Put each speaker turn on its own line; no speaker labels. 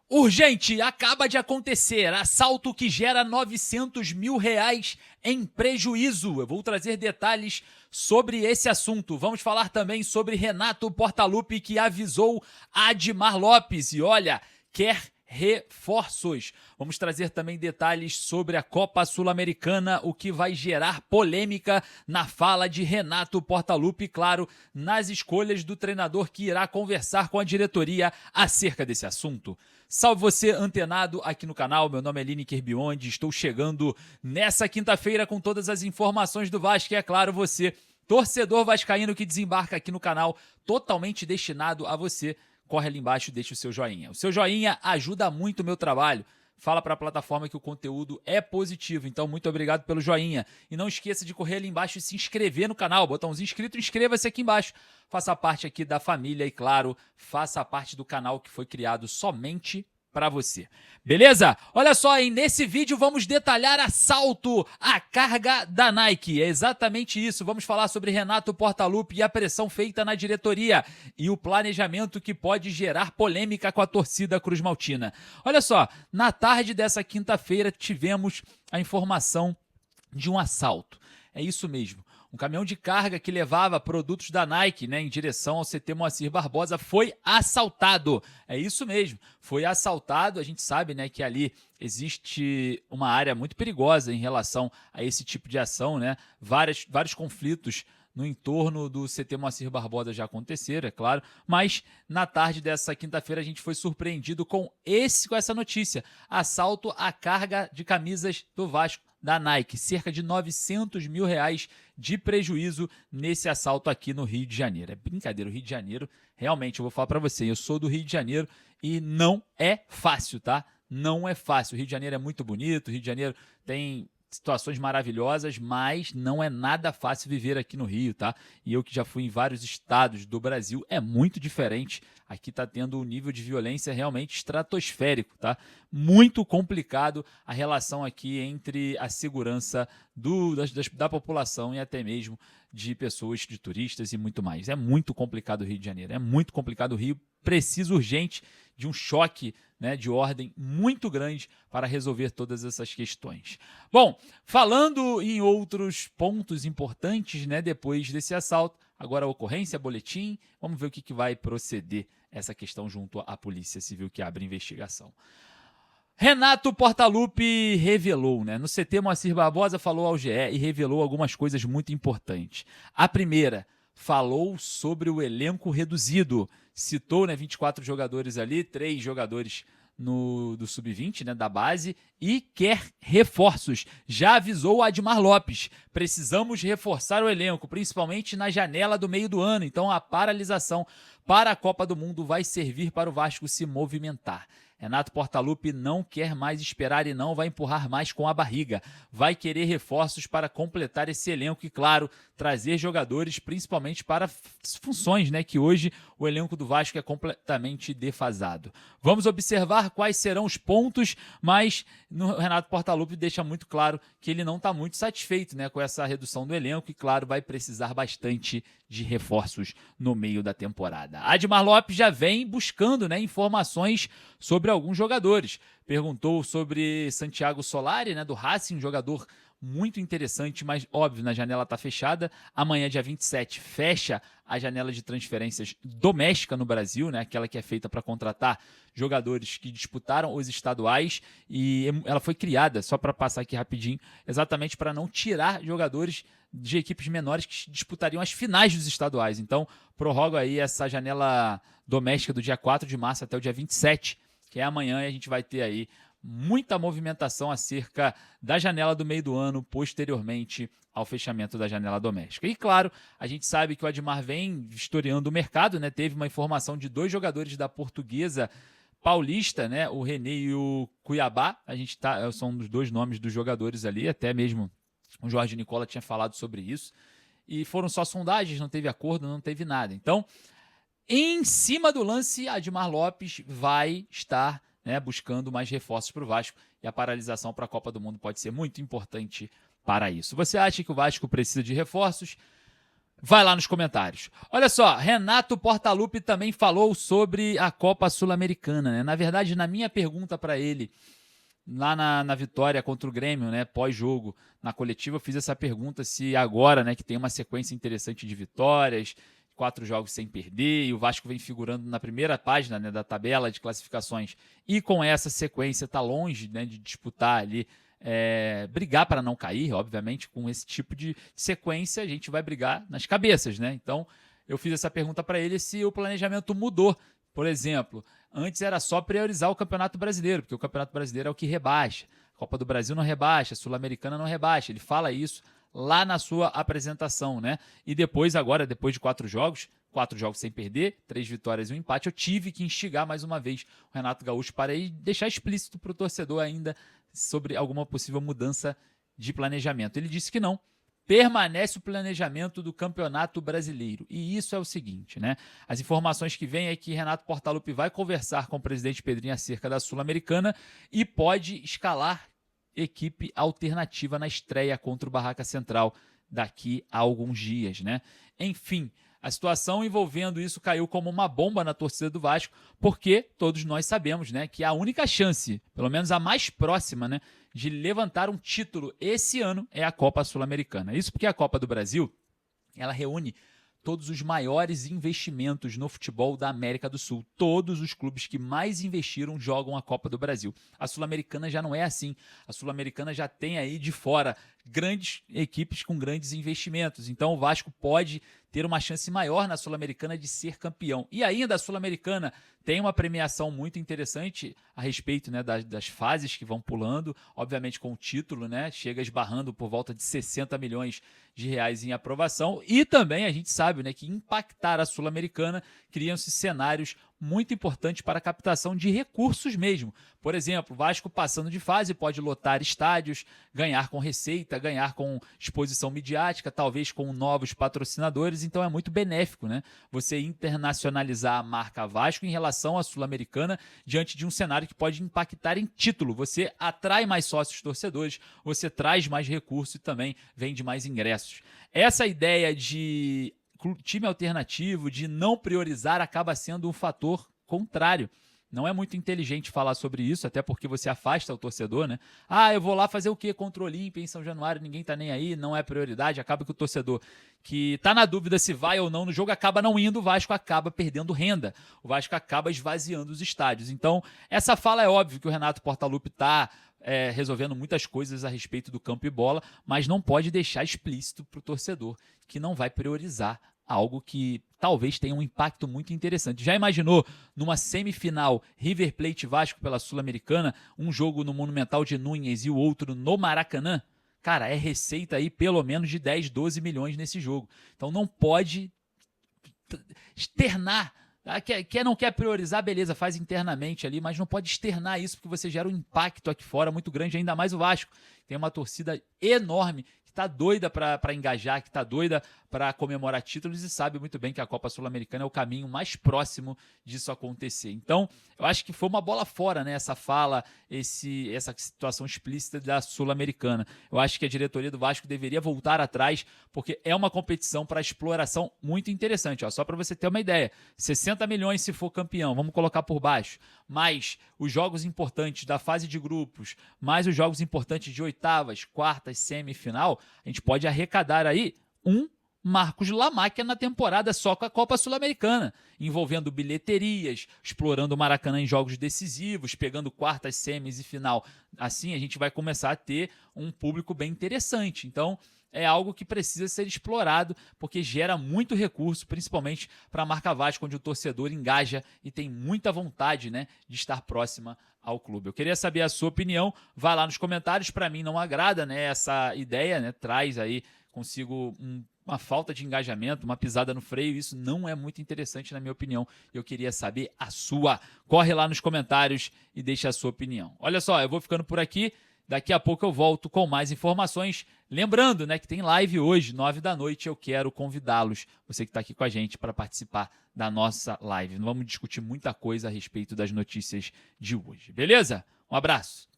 Urgente, acaba de acontecer, assalto que gera R$ 900 mil em prejuízo. Eu vou trazer detalhes sobre esse assunto. Vamos falar também sobre Renato Portaluppi, que avisou Admar Lopes e olha, quer reforços. Vamos trazer também detalhes sobre a Copa Sul-Americana, o que vai gerar polêmica na fala de Renato Portaluppi, claro, nas escolhas do treinador que irá conversar com a diretoria acerca desse assunto. Salve você antenado aqui no canal, meu nome é Lineker Biondi, estou chegando nessa quinta-feira com todas as informações do Vasco e é claro você, torcedor vascaíno que desembarca aqui no canal, totalmente destinado a você, corre ali embaixo e deixa o seu joinha. O seu joinha ajuda muito o meu trabalho. Fala para a plataforma que o conteúdo é positivo, então muito obrigado pelo joinha. E não esqueça de correr ali embaixo e se inscrever no canal, botãozinho inscrito, inscreva-se aqui embaixo. Faça parte aqui da família e, claro, faça parte do canal que foi criado somente para você. Beleza? Olha só, hein? Nesse vídeo vamos detalhar assalto à carga da Nike. É exatamente isso. Vamos falar sobre Renato Portaluppi e a pressão feita na diretoria e o planejamento que pode gerar polêmica com a torcida cruzmaltina. Olha só, na tarde dessa quinta-feira tivemos a informação de um assalto. É isso mesmo. Um caminhão de carga que levava produtos da Nike, né, em direção ao CT Moacir Barbosa foi assaltado. É isso mesmo, foi assaltado. A gente sabe, né, que ali existe uma área muito perigosa em relação a esse tipo de ação, né? Vários conflitos no entorno do CT Moacir Barbosa já aconteceram, é claro, mas na tarde dessa quinta-feira a gente foi surpreendido com essa notícia: assalto à carga de camisas do Vasco da Nike, cerca de R$ 900 mil de prejuízo nesse assalto aqui no Rio de Janeiro. É brincadeira, o Rio de Janeiro, realmente, eu vou falar para você, eu sou do Rio de Janeiro e não é fácil, tá? Não é fácil. O Rio de Janeiro é muito bonito, o Rio de Janeiro tem situações maravilhosas, mas não é nada fácil viver aqui no Rio, tá? E eu que já fui em vários estados do Brasil, é muito diferente. Aqui tá tendo um nível de violência realmente estratosférico, tá? Muito complicado a relação aqui entre a segurança da população e até mesmo de pessoas, de turistas e muito mais. É muito complicado o Rio de Janeiro, é muito complicado o Rio. Precisa urgente de um choque, né, de ordem muito grande para resolver todas essas questões. Bom, falando em outros pontos importantes, né, depois desse assalto, agora a ocorrência, boletim, vamos ver o que vai proceder essa questão junto à Polícia Civil que abre investigação. Renato Portaluppi revelou, né? No CT Moacir Barbosa falou ao GE e revelou algumas coisas muito importantes. A primeira, falou sobre o elenco reduzido. Citou, né, 24 jogadores ali, 3 jogadores do Sub-20, né, da base, e quer reforços. Já avisou o Admar Lopes. Precisamos reforçar o elenco, principalmente na janela do meio do ano. Então a paralisação para a Copa do Mundo vai servir para o Vasco se movimentar. Renato Portaluppi não quer mais esperar e não vai empurrar mais com a barriga. Vai querer reforços para completar esse elenco e, claro, trazer jogadores principalmente para funções, né, que hoje o elenco do Vasco é completamente defasado. Vamos observar quais serão os pontos, mas o Renato Portaluppi deixa muito claro que ele não está muito satisfeito, né, com essa redução do elenco e, claro, vai precisar bastante de reforços no meio da temporada. Admar Lopes já vem buscando, né, informações sobre alguns jogadores. Perguntou sobre Santiago Solari, né, do Racing, um jogador muito interessante, mas óbvio, na janela está fechada. Amanhã, dia 27, fecha a janela de transferências doméstica no Brasil, né, aquela que é feita para contratar jogadores que disputaram os estaduais, e ela foi criada, só para passar aqui rapidinho, exatamente para não tirar jogadores de equipes menores que disputariam as finais dos estaduais. Então, prorrogo aí essa janela doméstica do dia 4 de março até o dia 27, que é amanhã, e a gente vai ter aí muita movimentação acerca da janela do meio do ano, posteriormente ao fechamento da janela doméstica. E claro, a gente sabe que o Admar vem vistoriando o mercado, né? Teve uma informação de 2 jogadores da Portuguesa Paulista, né? O René e o Cuiabá. São os 2 nomes dos jogadores ali, até mesmo o Jorge Nicola tinha falado sobre isso. E foram só sondagens, não teve acordo, não teve nada. Então, em cima do lance, Admar Lopes vai estar, né, buscando mais reforços para o Vasco, e a paralisação para a Copa do Mundo pode ser muito importante para isso. Você acha que o Vasco precisa de reforços? vai lá nos comentários. Olha só, Renato Portaluppi também falou sobre a Copa Sul-Americana, né? Na verdade, na minha pergunta para ele, lá na vitória contra o Grêmio, né, pós-jogo, na coletiva, eu fiz essa pergunta se agora, né, que tem uma sequência interessante de vitórias, 4 jogos sem perder, e o Vasco vem figurando na primeira página, né, da tabela de classificações, e com essa sequência está longe, né, de disputar ali, brigar para não cair, obviamente, com esse tipo de sequência a gente vai brigar nas cabeças, né? Então eu fiz essa pergunta para ele se o planejamento mudou. Por exemplo, antes era só priorizar o Campeonato Brasileiro, porque o Campeonato Brasileiro é o que rebaixa. A Copa do Brasil não rebaixa, a Sul-Americana não rebaixa. Ele fala isso lá na sua apresentação, né? E depois, agora, depois de 4 jogos sem perder, 3 vitórias e um empate, eu tive que instigar mais uma vez o Renato Gaúcho para ir deixar explícito para o torcedor ainda sobre alguma possível mudança de planejamento. Ele disse que não. Permanece o planejamento do Campeonato Brasileiro. E isso é o seguinte, né? As informações que vêm é que Renato Portaluppi vai conversar com o presidente Pedrinho acerca da Sul-Americana e pode escalar equipe alternativa na estreia contra o Barraca Central daqui a alguns dias, né? Enfim, a situação envolvendo isso caiu como uma bomba na torcida do Vasco, porque todos nós sabemos, né, que a única chance, pelo menos a mais próxima, né, de levantar um título esse ano é a Copa Sul-Americana. Isso porque a Copa do Brasil, ela reúne todos os maiores investimentos no futebol da América do Sul. Todos os clubes que mais investiram jogam a Copa do Brasil. A Sul-Americana já não é assim. A Sul-Americana já tem aí de fora grandes equipes com grandes investimentos. Então o Vasco pode ter uma chance maior na Sul-Americana de ser campeão. E ainda a Sul-Americana tem uma premiação muito interessante a respeito, né, das fases que vão pulando, obviamente com o título, né, chega esbarrando por volta de 60 milhões de reais em aprovação, e também a gente sabe, né, que impactar a Sul-Americana criam-se cenários muito importantes para a captação de recursos mesmo. Por exemplo, o Vasco passando de fase pode lotar estádios, ganhar com receita, ganhar com exposição midiática, talvez com novos patrocinadores, então é muito benéfico, né? Você internacionalizar a marca Vasco em relação à Sul-Americana diante de um cenário que pode impactar em título. Você atrai mais sócios torcedores, você traz mais recursos e também vende mais ingressos. Essa ideia de time alternativo, de não priorizar, acaba sendo um fator contrário. Não é muito inteligente falar sobre isso, até porque você afasta o torcedor, né? Ah, eu vou lá fazer o quê contra o Olímpia em São Januário, ninguém tá nem aí, não é prioridade. Acaba que o torcedor que tá na dúvida se vai ou não no jogo acaba não indo, o Vasco acaba perdendo renda, o Vasco acaba esvaziando os estádios. Então, essa fala é óbvio que o Renato Portaluppi tá resolvendo muitas coisas a respeito do campo e bola, mas não pode deixar explícito para o torcedor que não vai priorizar algo que talvez tenha um impacto muito interessante. Já imaginou numa semifinal River Plate Vasco pela Sul-Americana, um jogo no Monumental de Núñez e o outro no Maracanã? Cara, é receita aí pelo menos de 10, 12 milhões nesse jogo. Então não pode externar. Não quer priorizar, beleza, faz internamente ali, mas não pode externar isso porque você gera um impacto aqui fora muito grande, ainda mais o Vasco. Tem uma torcida enorme que está doida para engajar, que está doida para comemorar títulos e sabe muito bem que a Copa Sul-Americana é o caminho mais próximo disso acontecer. Então, eu acho que foi uma bola fora, né, essa fala, essa situação explícita da Sul-Americana. Eu acho que a diretoria do Vasco deveria voltar atrás, porque é uma competição para exploração muito interessante. Ó, só para você ter uma ideia, 60 milhões se for campeão, vamos colocar por baixo, mais os jogos importantes da fase de grupos, mais os jogos importantes de oitavas, quartas, semifinal, a gente pode arrecadar aí Marcos Lamáquia na temporada só com a Copa Sul-Americana, envolvendo bilheterias, explorando o Maracanã em jogos decisivos, pegando quartas, semis e final. Assim a gente vai começar a ter um público bem interessante. Então é algo que precisa ser explorado, porque gera muito recurso, principalmente para a marca Vasco, onde o torcedor engaja e tem muita vontade, né, de estar próxima ao clube. Eu queria saber a sua opinião, vai lá nos comentários. Para mim não agrada, né, essa ideia, né, traz aí consigo uma falta de engajamento, uma pisada no freio, isso não é muito interessante na minha opinião. Eu queria saber a sua. Corre lá nos comentários e deixa a sua opinião. Olha só, eu vou ficando por aqui, daqui a pouco eu volto com mais informações. Lembrando, né, que tem live hoje, 9 da noite, eu quero convidá-los, você que está aqui com a gente, para participar da nossa live. Vamos discutir muita coisa a respeito das notícias de hoje, beleza? Um abraço!